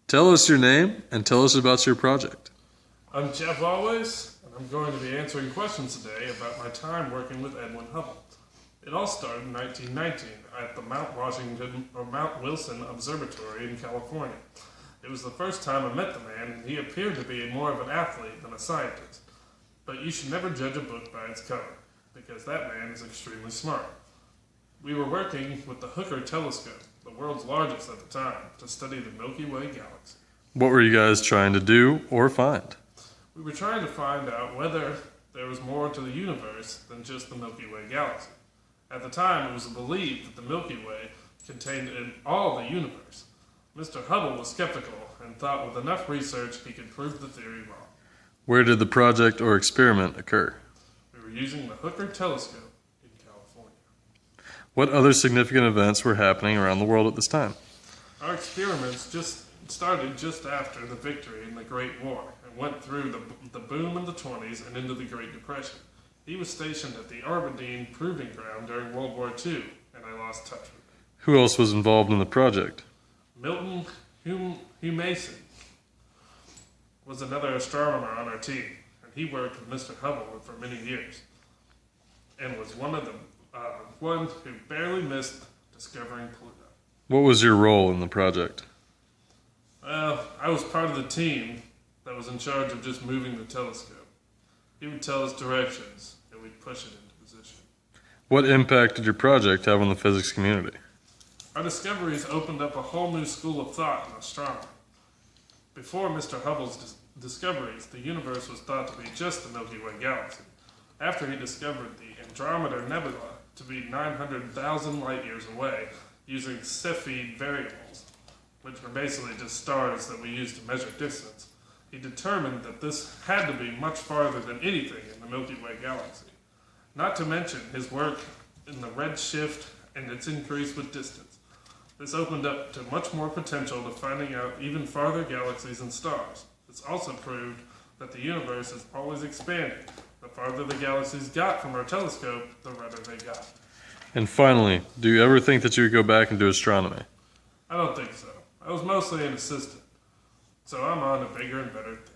Tell us your name and tell us about your project. I'm Jeff Always, and I'm going to be answering questions today about my time working with Edwin Hubble. It all started in 1919 at the Mount Wilson Observatory in California. It was the first time I met the man, and he appeared to be more of an athlete than a scientist. But you should never judge a book by its cover, because that man is extremely smart. We were working with the Hooker telescope, the world's largest at the time, to study the Milky Way galaxy. What were you guys trying to do or find? We were trying to find out whether there was more to the universe than just the Milky Way galaxy. At the time, it was believed that the Milky Way contained all the universe. Mr. Hubble was skeptical and thought with enough research he could prove the theory wrong. Where did the project or experiment occur? We were using the Hooker telescope in California. What other significant events were happening around the world at this time? Our experiments started just after the victory in the Great War and went through the boom in the 20s and into the Great Depression. He was stationed at the Aberdeen Proving Ground during World War II, and I lost touch with him. Who else was involved in the project? Milton Humason was another astronomer on our team, and he worked with Mr. Hubble for many years, and was one who barely missed discovering Pluto. What was your role in the project? I was part of the team that was in charge of just moving the telescope. He would tell us directions, and we'd push it into position. What impact did your project have on the physics community? Our discoveries opened up a whole new school of thought in astronomy. Before Mr. Hubble's discoveries, the universe was thought to be just the Milky Way galaxy. After he discovered the Andromeda Nebula to be 900,000 light years away using Cepheid variables, which were basically just stars that we use to measure distance, he determined that this had to be much farther than anything in the Milky Way galaxy. Not to mention his work in the redshift and its increase with distance. This opened up to much more potential to finding out even farther galaxies and stars. This also proved that the universe is always expanding. The farther the galaxies got from our telescope, the redder they got. And finally, do you ever think that you would go back and do astronomy? I don't think so. I was mostly an assistant, so I'm on to bigger and better things.